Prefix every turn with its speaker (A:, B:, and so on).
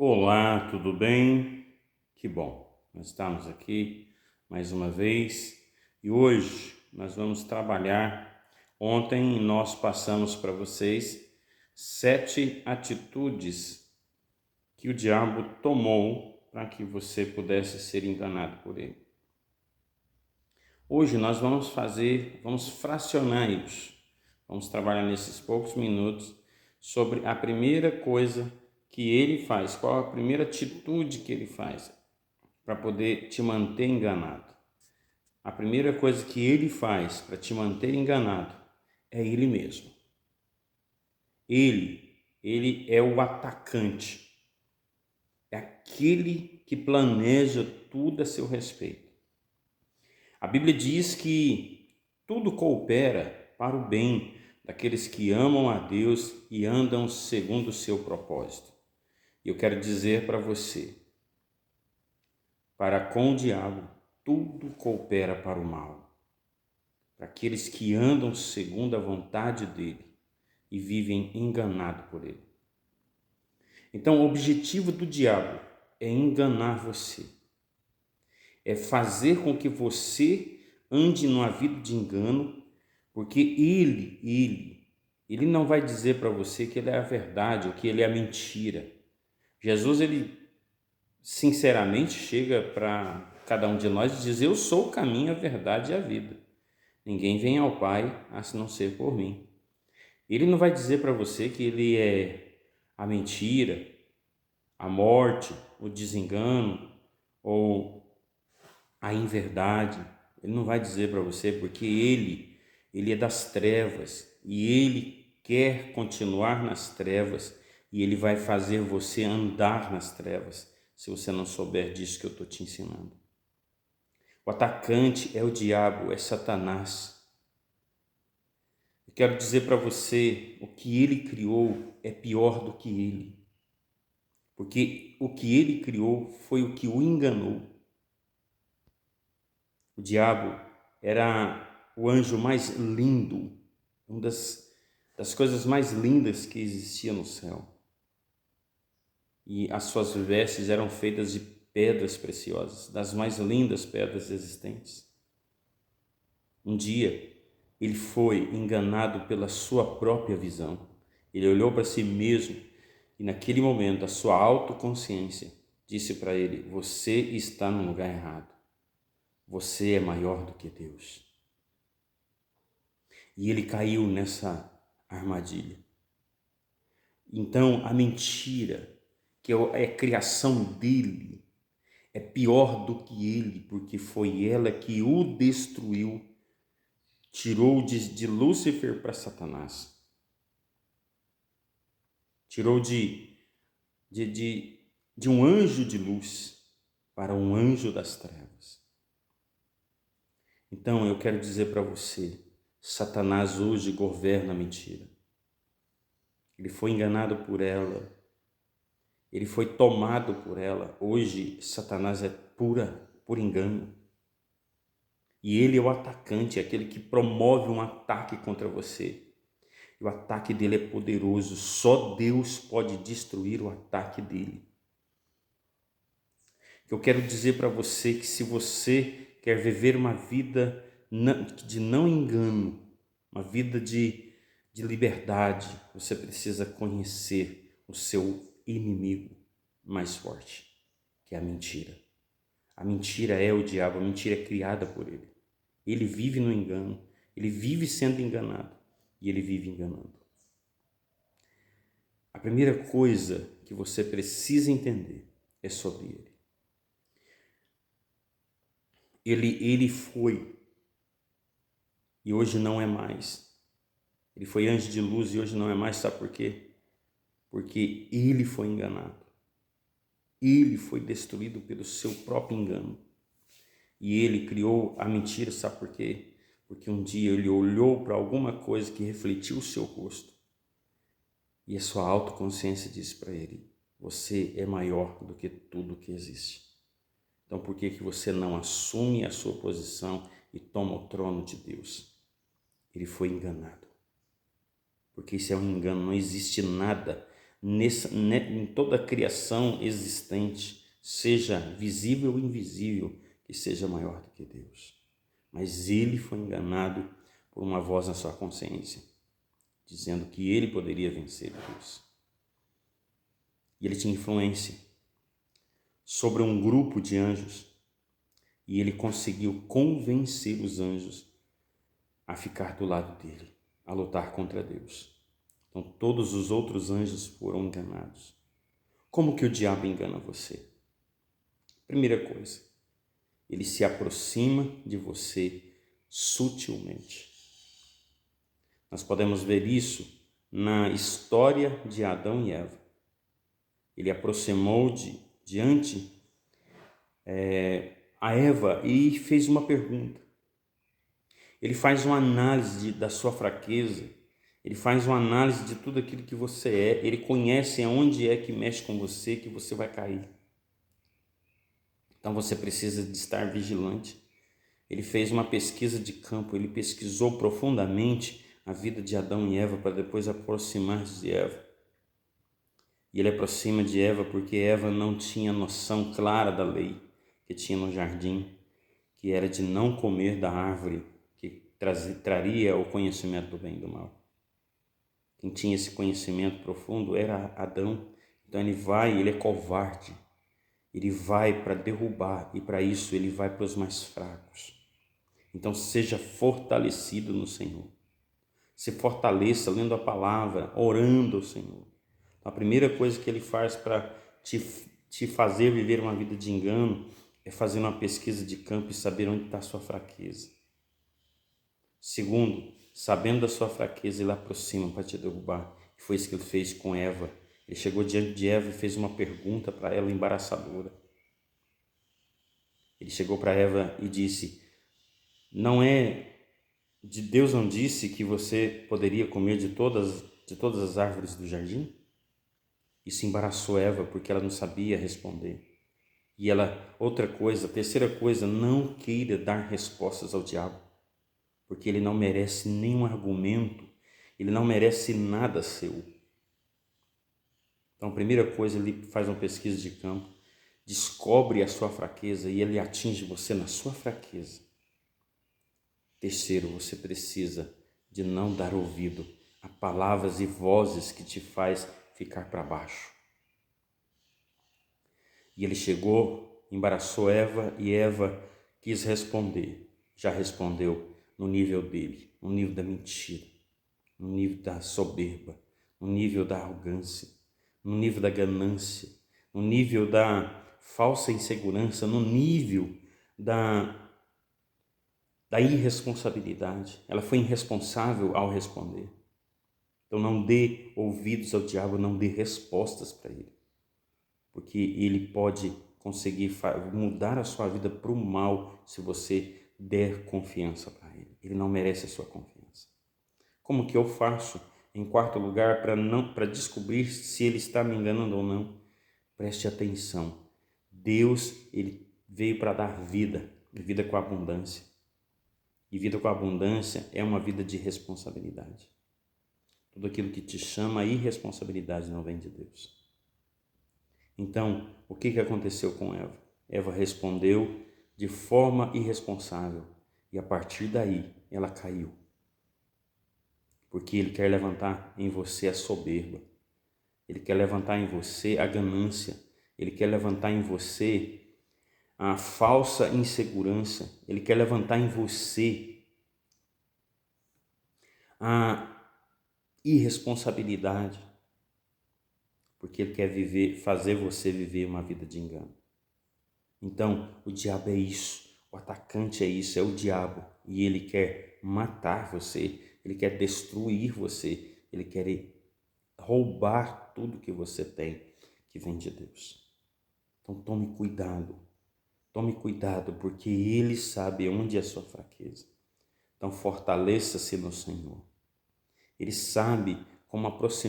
A: Olá, tudo bem? Que bom, nós estamos aqui mais uma vez e hoje nós vamos trabalhar. Ontem nós passamos para vocês 7 atitudes que o diabo tomou para que você pudesse ser enganado por ele. Hoje nós vamos fracionar isso. Vamos trabalhar nesses poucos minutos sobre a primeira coisa que ele faz, qual a primeira atitude que ele faz para poder te manter enganado. A primeira coisa que ele faz para te manter enganado é ele mesmo. Ele é o atacante, é aquele que planeja tudo a seu respeito. A Bíblia diz que tudo coopera para o bem daqueles que amam a Deus e andam segundo o seu propósito. E eu quero dizer para você, para com o diabo, tudo coopera para o mal. Para aqueles que andam segundo a vontade dele e vivem enganados por ele. Então, o objetivo do diabo é enganar você. É fazer com que você ande numa vida de engano, porque ele não vai dizer para você que ele é a verdade ou que ele é a mentira. Jesus, ele sinceramente chega para cada um de nós e diz: eu sou o caminho, a verdade e a vida. Ninguém vem ao Pai a não ser por mim. Ele não vai dizer para você que ele é a mentira, a morte, o desengano ou a inverdade. Ele não vai dizer para você, porque ele é das trevas e ele quer continuar nas trevas e ele vai fazer você andar nas trevas se você não souber disso que eu estou te ensinando. O atacante é o diabo, é Satanás. Eu quero dizer para você, o que ele criou é pior do que ele, porque o que ele criou foi o que o enganou. O diabo era o anjo mais lindo, uma das coisas mais lindas que existia no céu. E as suas vestes eram feitas de pedras preciosas, das mais lindas pedras existentes. Um dia, ele foi enganado pela sua própria visão. Ele olhou para si mesmo e naquele momento a sua autoconsciência disse para ele: você está no lugar errado. Você é maior do que Deus. E ele caiu nessa armadilha. Então, a mentira, que é a criação dele, é pior do que ele, porque foi ela que o destruiu, tirou de Lúcifer para Satanás. Tirou de um anjo de luz para um anjo das trevas. Então, eu quero dizer para você, Satanás hoje governa a mentira. Ele foi enganado por ela. Ele foi tomado por ela. Hoje, Satanás é por engano. E ele é o atacante, é aquele que promove um ataque contra você. E o ataque dele é poderoso. Só Deus pode destruir o ataque dele. Eu quero dizer para você que se você quer viver uma vida de não engano, uma vida de liberdade, você precisa conhecer o seu inimigo mais forte, que é a mentira. A mentira é o diabo, a mentira é criada por ele. Ele vive no engano, ele vive sendo enganado e ele vive enganando. A primeira coisa que você precisa entender é sobre ele. Ele foi e hoje não é mais. Ele foi anjo de luz e hoje não é mais, sabe por quê? Porque ele foi enganado. Ele foi destruído pelo seu próprio engano. E ele criou a mentira, sabe por quê? Porque um dia ele olhou para alguma coisa que refletiu o seu rosto. E a sua autoconsciência disse para ele: você é maior do que tudo que existe. Então por que você não assume a sua posição e toma o trono de Deus? Ele foi enganado. Porque isso é um engano, não existe nada em toda a criação existente, seja visível ou invisível, que seja maior do que Deus. Mas ele foi enganado por uma voz na sua consciência, dizendo que ele poderia vencer Deus. E ele tinha influência sobre um grupo de anjos, e ele conseguiu convencer os anjos a ficar do lado dele, a lutar contra Deus. Então todos os outros anjos foram enganados. Como que o diabo engana você? Primeira coisa, ele se aproxima de você sutilmente. Nós podemos ver isso na história de Adão e Eva. Ele aproximou diante a Eva e fez uma pergunta. Ele faz uma análise da sua fraqueza, ele faz uma análise de tudo aquilo que você é, ele conhece aonde é que mexe com você, que você vai cair. Então você precisa de estar vigilante. Ele fez uma pesquisa de campo, ele pesquisou profundamente a vida de Adão e Eva para depois aproximar-se de Eva. E ele aproxima de Eva porque Eva não tinha noção clara da lei que tinha no jardim, que era de não comer da árvore que traria o conhecimento do bem e do mal. Quem tinha esse conhecimento profundo era Adão. Então ele é covarde. Ele vai para derrubar e para isso ele vai para os mais fracos. Então seja fortalecido no Senhor. Se fortaleça lendo a palavra, orando ao Senhor. A primeira coisa que ele faz para te fazer viver uma vida de engano é fazer uma pesquisa de campo e saber onde está a sua fraqueza. Segundo, sabendo da sua fraqueza, ele aproxima para te derrubar. E foi isso que ele fez com Eva. Ele chegou diante de Eva e fez uma pergunta para ela embaraçadora. Ele chegou para Eva e disse: Deus não disse que você poderia comer de todas as árvores do jardim? Isso embaraçou Eva porque ela não sabia responder. E terceira coisa, não queira dar respostas ao diabo, porque ele não merece nenhum argumento, ele não merece nada seu. Então, a primeira coisa, ele faz uma pesquisa de campo, descobre a sua fraqueza e ele atinge você na sua fraqueza. Terceiro, você precisa de não dar ouvido a palavras e vozes que te faz ficar para baixo. E ele chegou, embaraçou Eva e Eva quis responder. Já respondeu no nível dele, no nível da mentira, no nível da soberba, no nível da arrogância, no nível da ganância, no nível da falsa insegurança, no nível da irresponsabilidade. Ela foi irresponsável ao responder. Então não dê ouvidos ao diabo, não dê respostas para ele, porque ele pode conseguir mudar a sua vida para o mal se você der confiança para ele. Ele não merece a sua confiança. Como que eu faço, em quarto lugar, para descobrir se ele está me enganando ou não? Preste atenção. Deus, ele veio para dar vida, vida com abundância. E vida com abundância é uma vida de responsabilidade. Tudo aquilo que te chama a irresponsabilidade não vem de Deus. Então, o que aconteceu com Eva? Eva respondeu de forma irresponsável e a partir daí ela caiu. Porque ele quer levantar em você a soberba, ele quer levantar em você a ganância, ele quer levantar em você a falsa insegurança, ele quer levantar em você a irresponsabilidade, porque ele quer fazer você viver uma vida de engano. Então, o diabo é isso, o atacante é isso, é o diabo, e ele quer matar você, ele quer destruir você, ele quer roubar tudo que você tem, que vem de Deus. Então, tome cuidado, porque ele sabe onde é a sua fraqueza. Então, fortaleça-se no Senhor. Ele sabe como aproximar